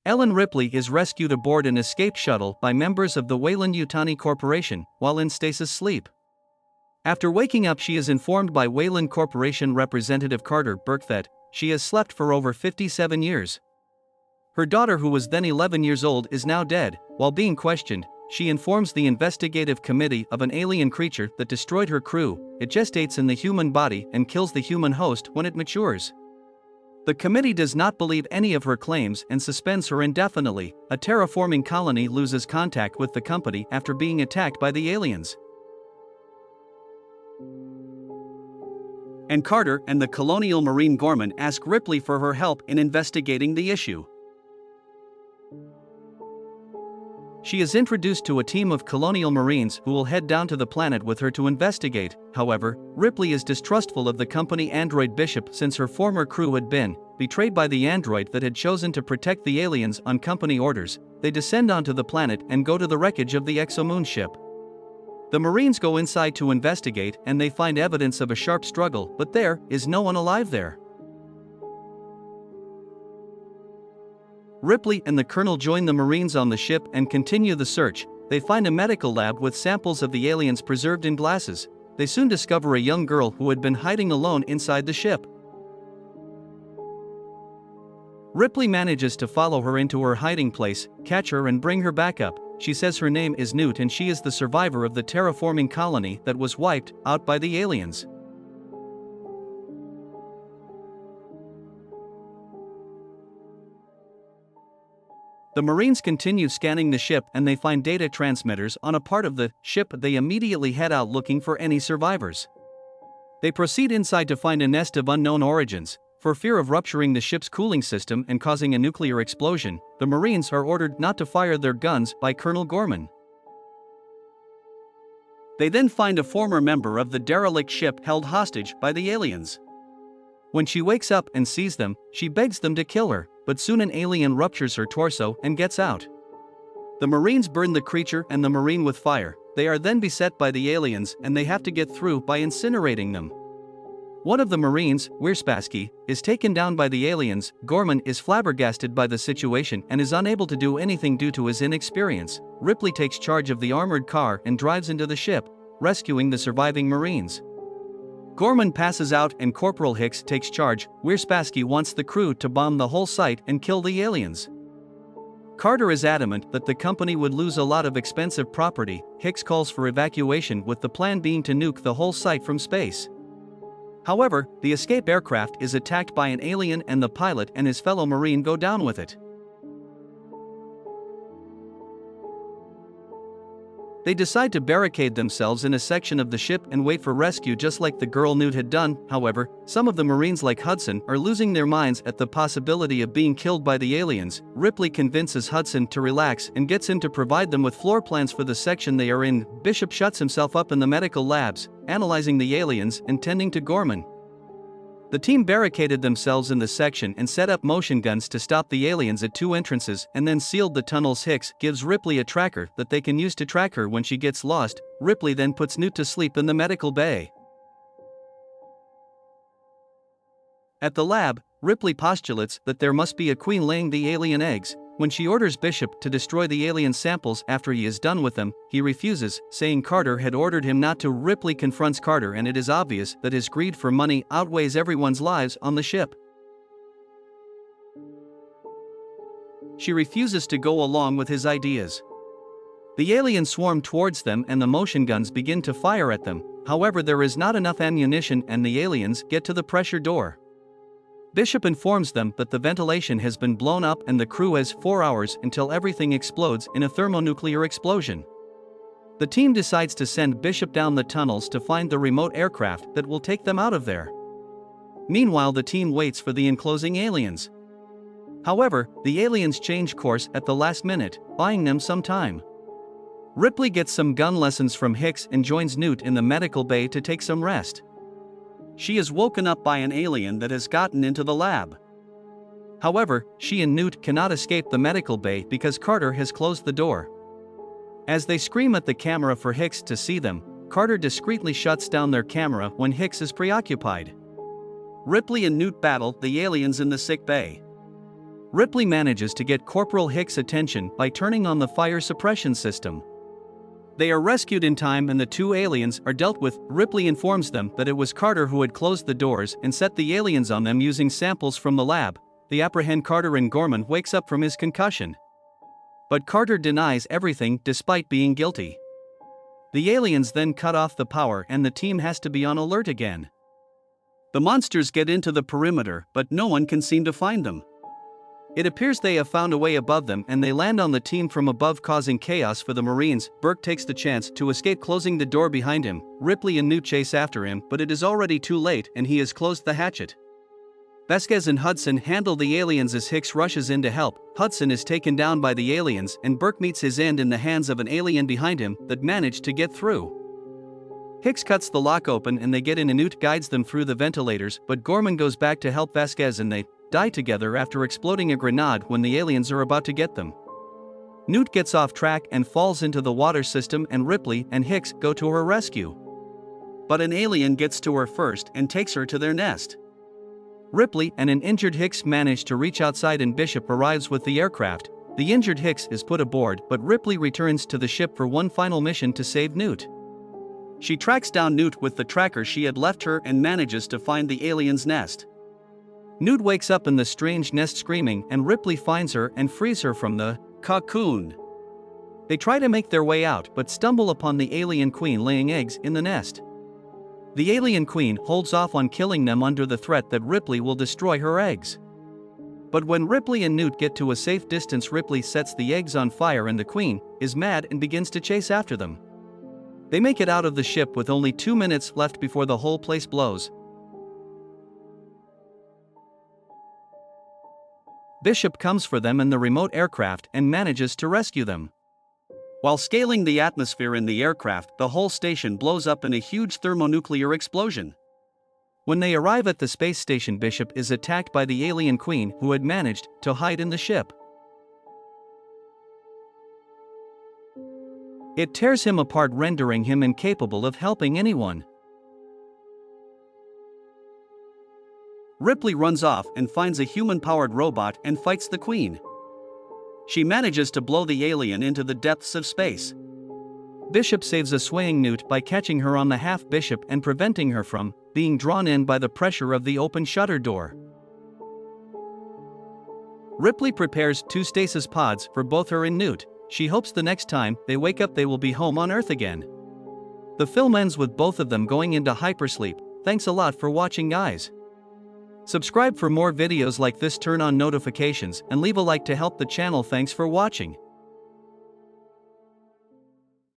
Ellen Ripley is rescued aboard an escaped shuttle by members of the Weyland-Yutani Corporation while in stasis sleep. After waking up, she is informed by Weyland Corporation representative Carter Burke that she has slept for over 57 years. Her daughter, who was then 11 years old, is now dead. While being questioned, she informs the investigative committee of an alien creature that destroyed her crew. It gestates in the human body and kills the human host when it matures. The committee does not believe any of her claims and suspends her indefinitely. A terraforming colony loses contact with the company after being attacked by the aliens. And Carter and the Colonial Marine Gorman ask Ripley for her help in investigating the issue. She is introduced to a team of Colonial Marines who will head down to the planet with her to investigate. However, Ripley is distrustful of the company android Bishop since her former crew had been betrayed by the android that had chosen to protect the aliens on company orders. They descend onto the planet and go to the wreckage of the exomoon ship. The Marines go inside to investigate and they find evidence of a sharp struggle, but there is no one alive there. Ripley and the Colonel join the Marines on the ship and continue the search. They find a medical lab with samples of the aliens preserved in glasses. They soon discover a young girl who had been hiding alone inside the ship. Ripley manages to follow her into her hiding place, catch her and bring her back up. She says her name is Newt and she is the survivor of the terraforming colony that was wiped out by the aliens. The Marines continue scanning the ship and they find data transmitters on a part of the ship. They immediately head out looking for any survivors. They proceed inside to find a nest of unknown origins. For fear of rupturing the ship's cooling system and causing a nuclear explosion, the Marines are ordered not to fire their guns by Colonel Gorman. They then find a former member of the derelict ship held hostage by the aliens. When she wakes up and sees them, she begs them to kill her, but soon an alien ruptures her torso and gets out. The Marines burn the creature and the Marine with fire. They are then beset by the aliens and they have to get through by incinerating them. One of the Marines, Wierspassky, is taken down by the aliens. Gorman is flabbergasted by the situation and is unable to do anything due to his inexperience. Ripley takes charge of the armored car and drives into the ship, rescuing the surviving Marines. Gorman passes out and Corporal Hicks takes charge. Wierspassky wants the crew to bomb the whole site and kill the aliens. Carter is adamant that the company would lose a lot of expensive property. Hicks calls for evacuation with the plan being to nuke the whole site from space. However, the escape aircraft is attacked by an alien and the pilot and his fellow Marine go down with it. They decide to barricade themselves in a section of the ship and wait for rescue just like the girl Newt had done. However, some of the Marines like Hudson are losing their minds at the possibility of being killed by the aliens. Ripley convinces Hudson to relax and gets him to provide them with floor plans for the section they are in. Bishop shuts himself up in the medical labs, analyzing the aliens and tending to Gorman. The team barricaded themselves in the section and set up motion guns to stop the aliens at two entrances and then sealed the tunnels. Hicks gives Ripley a tracker that they can use to track her when she gets lost. Ripley then puts Newt to sleep in the medical bay. At the lab, Ripley postulates that there must be a queen laying the alien eggs. When she orders Bishop to destroy the alien samples after he is done with them, he refuses, saying Carter had ordered him not to. Ripley confronts Carter and it is obvious that his greed for money outweighs everyone's lives on the ship. She refuses to go along with his ideas. The aliens swarm towards them and the motion guns begin to fire at them. However, there is not enough ammunition and the aliens get to the pressure door. Bishop informs them that the ventilation has been blown up and the crew has 4 hours until everything explodes in a thermonuclear explosion. The team decides to send Bishop down the tunnels to find the remote aircraft that will take them out of there. Meanwhile, the team waits for the enclosing aliens. However, the aliens change course at the last minute, buying them some time. Ripley gets some gun lessons from Hicks and joins Newt in the medical bay to take some rest. She is woken up by an alien that has gotten into the lab. However, she and Newt cannot escape the medical bay because Carter has closed the door. As they scream at the camera for Hicks to see them, Carter discreetly shuts down their camera when Hicks is preoccupied. Ripley and Newt battle the aliens in the sick bay. Ripley manages to get Corporal Hicks' attention by turning on the fire suppression system. They are rescued in time and the two aliens are dealt with. Ripley informs them that it was Carter who had closed the doors and set the aliens on them using samples from the lab. They apprehend Carter and Gorman wakes up from his concussion. But Carter denies everything despite being guilty. The aliens then cut off the power and the team has to be on alert again. The monsters get into the perimeter, but no one can seem to find them. It appears they have found a way above them and they land on the team from above, causing chaos for the Marines. Burke takes the chance to escape, closing the door behind him. Ripley and Newt chase after him, but it is already too late and he has closed the hatchet. Vasquez and Hudson handle the aliens as Hicks rushes in to help. Hudson is taken down by the aliens and Burke meets his end in the hands of an alien behind him that managed to get through. Hicks cuts the lock open and they get in and Newt guides them through the ventilators, but Gorman goes back to help Vasquez and they die together after exploding a grenade when the aliens are about to get them. Newt gets off track and falls into the water system and Ripley and Hicks go to her rescue. But an alien gets to her first and takes her to their nest. Ripley and an injured Hicks manage to reach outside and Bishop arrives with the aircraft. The injured Hicks is put aboard, but Ripley returns to the ship for one final mission to save Newt. She tracks down Newt with the tracker she had left her and manages to find the alien's nest. Newt wakes up in the strange nest screaming and Ripley finds her and frees her from the cocoon. They try to make their way out but stumble upon the alien queen laying eggs in the nest. The alien queen holds off on killing them under the threat that Ripley will destroy her eggs. But when Ripley and Newt get to a safe distance, Ripley sets the eggs on fire and the queen is mad and begins to chase after them. They make it out of the ship with only 2 minutes left before the whole place blows. Bishop comes for them in the remote aircraft and manages to rescue them. While scaling the atmosphere in the aircraft, the whole station blows up in a huge thermonuclear explosion. When they arrive at the space station, Bishop is attacked by the alien queen who had managed to hide in the ship. It tears him apart, rendering him incapable of helping anyone. Ripley runs off and finds a human-powered robot and fights the queen. She manages to blow the alien into the depths of space. Bishop saves a swaying Newt by catching her on the half-bishop and preventing her from being drawn in by the pressure of the open shutter door. Ripley prepares 2 stasis pods for both her and Newt. She hopes the next time they wake up they will be home on Earth again. The film ends with both of them going into hypersleep. Thanks a lot for watching, guys. Subscribe for more videos like this, turn on notifications, and leave a like to help the channel. Thanks for watching.